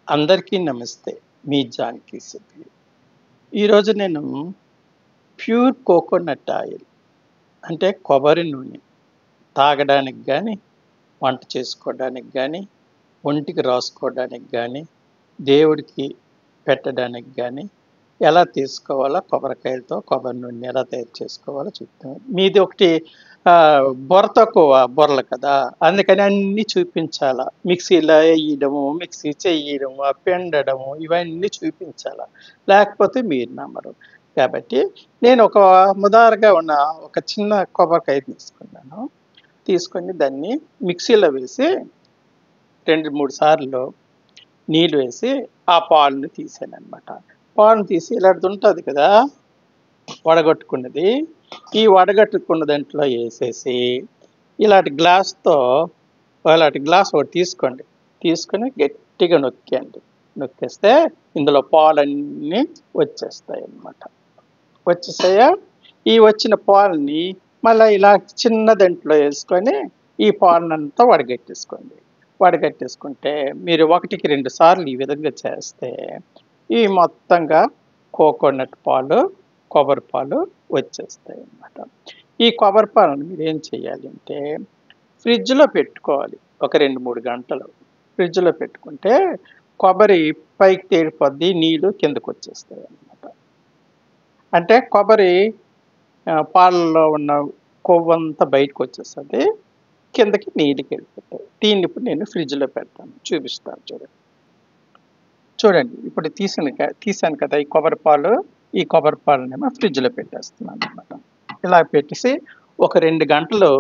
అందరికీ నమస్తే. మీ జానకి సుబ్బి. ఈరోజు నేను ప్యూర్ కోకోనట్ ఆయిల్ అంటే కొబ్బరి నూనె తాగడానికి గానీ, వంట చేసుకోవడానికి గానీ, ఒంటికి రాసుకోవడానికి గానీ, దేవుడికి పెట్టడానికి గానీ, ఎలా తీసుకోవాలో కొబ్బరికాయలతో కొబ్బరి నూనె ఎలా తయారు చేసుకోవాలో చెప్తాను. మీది ఒకటి బుర్ర తక్కువ బుర్రలు కదా! అందుకని అన్నీ చూపించాలా. మిక్సీలో ఎయ్యడము, మిక్సీ చెయ్యడము, పిండడము ఇవన్నీ చూపించాలా. లేకపోతే మీరు నమ్మరు. కాబట్టి నేను ఒక ముదారుగా ఉన్న ఒక చిన్న కొబ్బరికాయ తీసుకున్నాను. తీసుకొని దాన్ని మిక్సీలో వేసి 2, 3 సార్లు నీళ్ళు వేసి ఆ పాలుని తీసాననమాట. పాలుని తీసి ఇలాంటిదుంటది కదా! వడగట్టుకున్నది. ఈ వడగట్టుకున్న దాంట్లో ఏసేసి ఇలాంటి గ్లాస్ ఒకటి తీసుకోండి. తీసుకొని గట్టిగా నొక్కేయండి. నొక్కేస్తే ఇందులో పాలన్నీ వచ్చేస్తాయన్నమాట. వచ్చేసాయా? ఈ వచ్చిన పాలని మళ్ళా ఇలా చిన్న దాంట్లో వేసుకొని ఈ పాలనంతా వడగట్టేసుకోండి. వడగట్టేసుకుంటే మీరు 1కి 2 సార్లు ఈ విధంగా చేస్తే ఈ మొత్తంగా కోకోనట్ పాలు, కొబ్బరి పాలు వచ్చేస్తాయన్నమాట. ఈ కొబ్బరి పాలను మీరేం చేయాలంటే ఫ్రిడ్జ్‌లో పెట్టుకోవాలి. ఒక 2, 3 గంటలు. ఫ్రిడ్జ్‌లో పెట్టుకుంటే కొబ్బరి పైకి తేలిపోద్ది. నీళ్ళు కిందకొచ్చేస్తాయన్నమాట. అంటే కొబ్బరి పాలల్లో ఉన్న కొవ్వంతా బయటకొచ్చేస్తది. కిందకి నీళ్ళకెళ్ళిపోతాయి. దీన్ని ఇప్పుడు నేను ఫ్రిడ్జ్‌లో పెడతాను. చూపిస్తాను చూడండి. చూడండి ఇప్పుడు తీసాను కదా! ఈ కొబ్బరి పాలు. ఈ కొబ్బరి పాలనేమో ఫ్రిడ్జ్‌లో పెట్టేస్తున్నానన్నమాట. ఇలా పెట్టేసి ఒక 2 గంటలు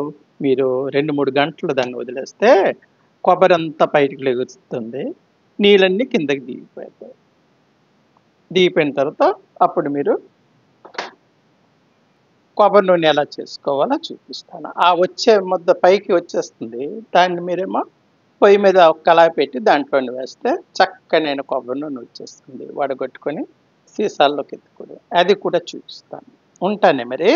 మీరు 2, 3 గంటలు దాన్ని వదిలేస్తే కొబ్బరంతా బయటికి లెగుస్తుంది. నీళ్ళన్నీ కిందకి దిగిపోతాయి. దిగిపోయిన తర్వాత అప్పుడు మీరు కొబ్బరి నూనె ఎలా చేసుకోవాలో చూపిస్తాను. ఆ వచ్చే ముద్ద పైకి వచ్చేస్తుంది. దాన్ని మీరేమో పొయ్యి మీద ఒక కళాయి పెట్టి దాంట్లోని వేస్తే చక్కనైన కొబ్బరి నూనె వచ్చేస్తుంది. వడగట్టుకొని సీసాల్లోకి ఎత్తుకొని అది కూడా చూపిస్తాను. ఉంటానే మరి.